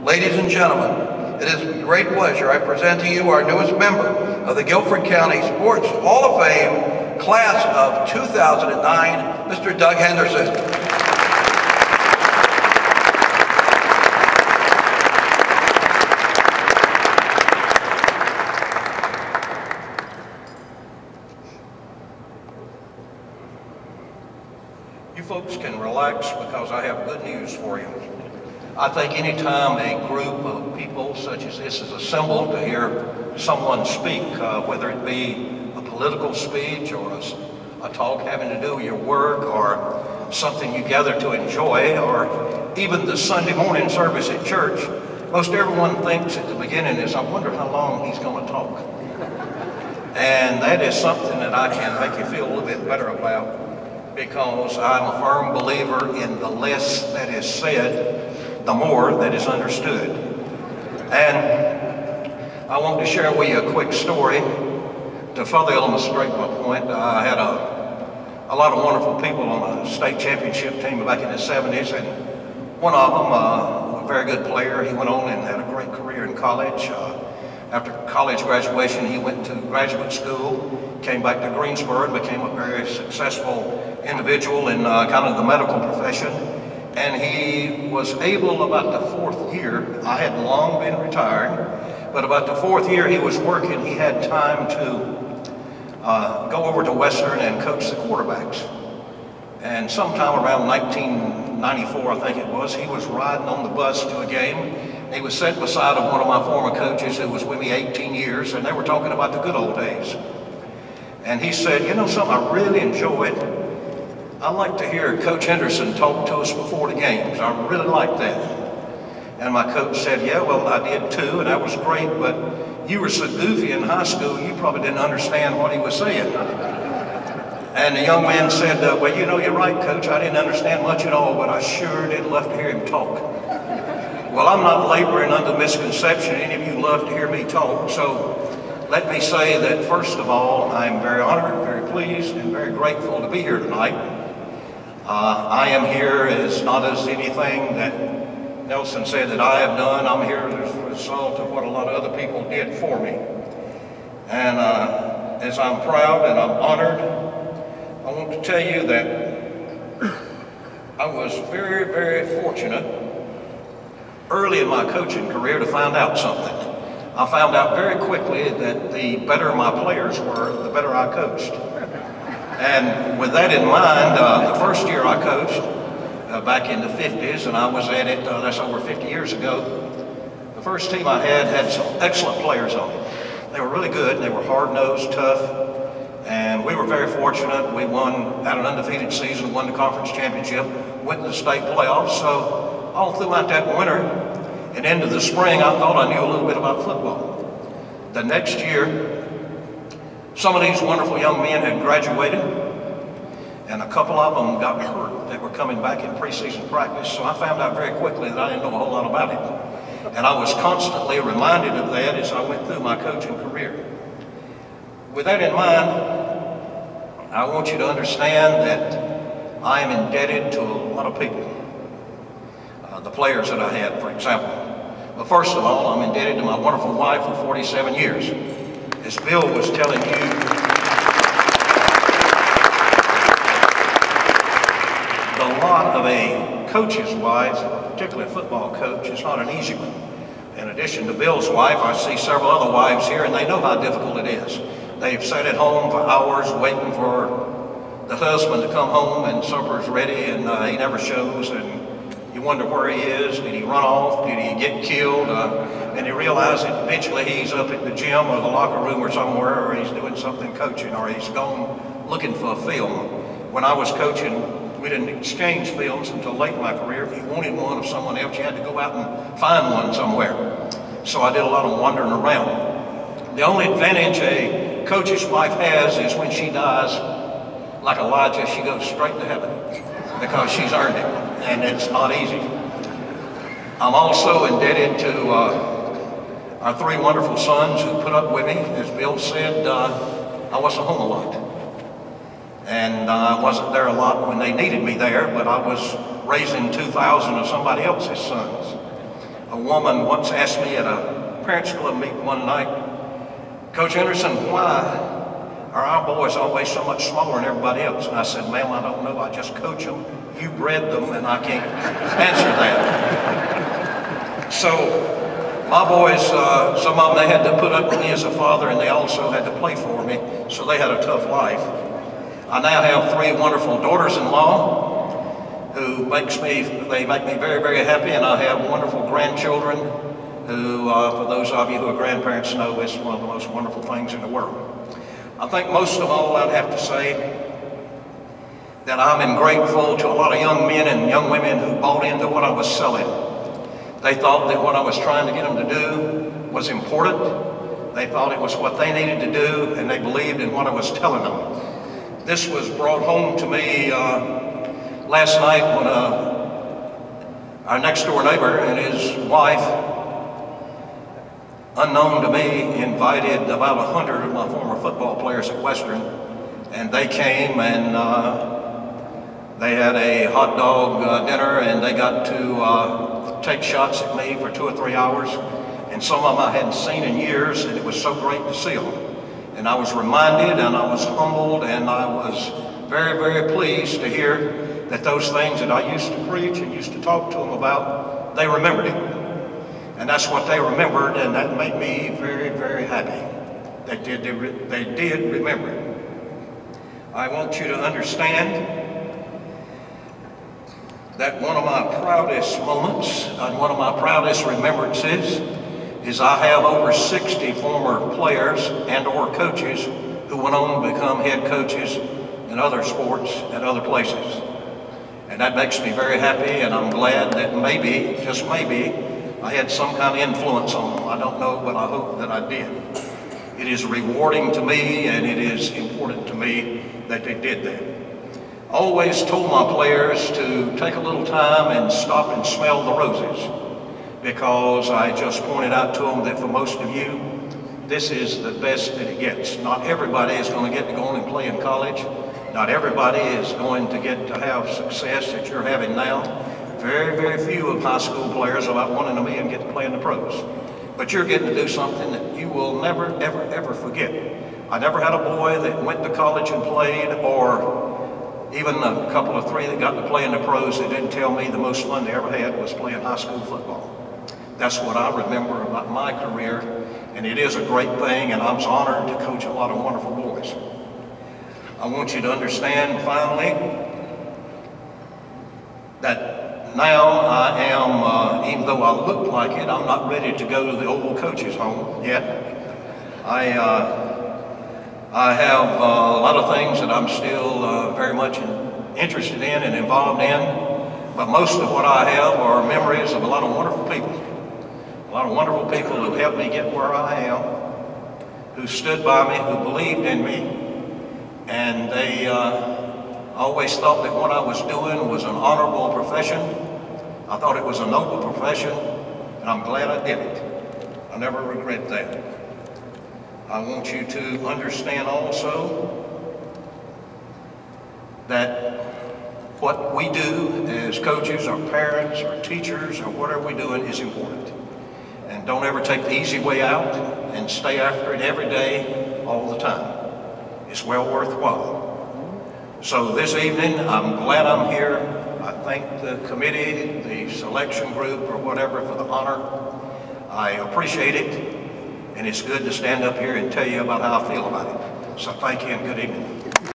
Ladies and gentlemen, it is with great pleasure I present to you our newest member of the Guilford County Sports Hall of Fame, class of 2009, Mr. Doug Henderson. You folks can relax because I have good news for you. I think anytime a group of people such as this is assembled to hear someone speak, whether it be a political speech or a talk having to do with your work or something you gather to enjoy, or even the Sunday morning service at church, most everyone thinks at the beginning is, I wonder how long he's going to talk. And that is something that I can make you feel a little bit better about, because I'm a firm believer in the less that is said, the more that is understood. And I want to share with you a quick story to further illustrate my point. I had a lot of wonderful people on a state championship team back in the 70s, and one of them, a very good player, he went on and had a great career in college. After college graduation, he went to graduate school, came back to Greensboro, and became a very successful individual in kind of the medical profession. And he was able, about the fourth year, I had long been retired, but about the fourth year he was working, he had time to go over to Western and coach the quarterbacks. And sometime around 1994, I think it was, he was riding on the bus to a game. He was sitting beside one of my former coaches who was with me 18 years, and they were talking about the good old days. And he said, you know something I really enjoyed? I like to hear Coach Henderson talk to us before the games. I really like that. And my coach said, yeah, well, I did too, and that was great, but you were so goofy in high school, you probably didn't understand what he was saying. And the young man said, well, you know, you're right, Coach. I didn't understand much at all, but I sure did love to hear him talk. Well, I'm not laboring under misconception. Any of you love to hear me talk. So let me say that, first of all, I'm very honored, very pleased, and very grateful to be here tonight. I am here as not as anything that Nelson said that I have done. I'm here as a result of what a lot of other people did for me. And as I'm proud and I'm honored, I want to tell you that I was very, very fortunate early in my coaching career to find out something. I found out very quickly that the better my players were, the better I coached. And with that in mind, the first year I coached, back in the 50s, and I was at it, that's over 50 years ago, the first team I had some excellent players on it. They were really good, they were hard-nosed, tough, and we were very fortunate. We had an undefeated season, won the conference championship, went to the state playoffs. So all throughout that winter and into the spring, I thought I knew a little bit about football. The next year, some of these wonderful young men had graduated, and a couple of them got hurt. They were coming back in preseason practice, so I found out very quickly that I didn't know a whole lot about it. And I was constantly reminded of that as I went through my coaching career. With that in mind, I want you to understand that I am indebted to a lot of people. The players that I had, for example. But first of all, I'm indebted to my wonderful wife for 47 years. As Bill was telling you, the lot of a coach's wife, particularly a football coach, is not an easy one. In addition to Bill's wife, I see several other wives here, and they know how difficult it is. They've sat at home for hours waiting for the husband to come home and supper's ready, and he never shows, and you wonder where he is. Did he run off? Did he get killed? And you realize that eventually he's up at the gym or the locker room or somewhere, or he's doing something coaching, or he's gone looking for a film. When I was coaching, we didn't exchange films until late in my career. If you wanted one of someone else, you had to go out and find one somewhere. So I did a lot of wandering around. The only advantage a coach's wife has is when she dies, like Elijah, she goes straight to heaven because she's earned it, and it's not easy. I'm also indebted to our three wonderful sons who put up with me. As Bill said, I wasn't home a lot, and I wasn't there a lot when they needed me there, but I was raising 2,000 of somebody else's sons. A woman once asked me at a parents' club meeting one night, "Coach Henderson, why are our boys always so much smaller than everybody else?" And I said, "Ma'am, I don't know. I just coach them. You bred them, and I can't answer that." So my boys, some of them, they had to put up with me as a father, and they also had to play for me, so they had a tough life. I now have 3 wonderful daughters-in-law who make me very, very happy, and I have wonderful grandchildren who, for those of you who are grandparents, know it's one of the most wonderful things in the world. I think most of all I'd have to say that I'm grateful to a lot of young men and young women who bought into what I was selling. They thought that what I was trying to get them to do was important. They thought it was what they needed to do, and they believed in what I was telling them. This was brought home to me last night when our next door neighbor and his wife, unknown to me, invited about 100 of my former football players at Western, and they came and they had a hot dog dinner, and they got to take shots at me for 2 or 3 hours, and some of them I hadn't seen in years, and it was so great to see them. And I was reminded, and I was humbled, and I was very, very pleased to hear that those things that I used to preach and used to talk to them about, they remembered it. And that's what they remembered, and that made me very, very happy. They did remember it. I want you to understand that one of my proudest moments and one of my proudest remembrances is I have over 60 former players and or coaches who went on to become head coaches in other sports and other places. And that makes me very happy, and I'm glad that maybe, just maybe, I had some kind of influence on them. I don't know, but I hope that I did. It is rewarding to me, and it is important to me that they did that. I always told my players to take a little time and stop and smell the roses, because I just pointed out to them that for most of you, this is the best that it gets. Not everybody is going to get to go on and play in college. Not everybody is going to get to have success that you're having now. Very, very few of high school players, about 1 in a million, get to play in the pros. But you're getting to do something that you will never, ever, ever forget. I never had a boy that went to college and played, or even a couple of 3 that got to play in the pros that didn't tell me the most fun they ever had was playing high school football. That's what I remember about my career, and it is a great thing, and I'm honored to coach a lot of wonderful boys. I want you to understand, finally, that now I am, even though I look like it, I'm not ready to go to the old coach's home yet. I have a lot of things that I'm still very much interested in and involved in, but most of what I have are memories of a lot of wonderful people. A lot of wonderful people who helped me get where I am, who stood by me, who believed in me, and they always thought that what I was doing was an honorable profession. I thought it was a noble profession, and I'm glad I did it. I never regret that. I want you to understand also that what we do as coaches or parents or teachers or whatever we're doing is important. And don't ever take the easy way out, and stay after it every day, all the time. It's well worthwhile. So this evening, I'm glad I'm here. I thank the committee, the selection group, or whatever for the honor. I appreciate it, and it's good to stand up here and tell you about how I feel about it. So thank you and good evening.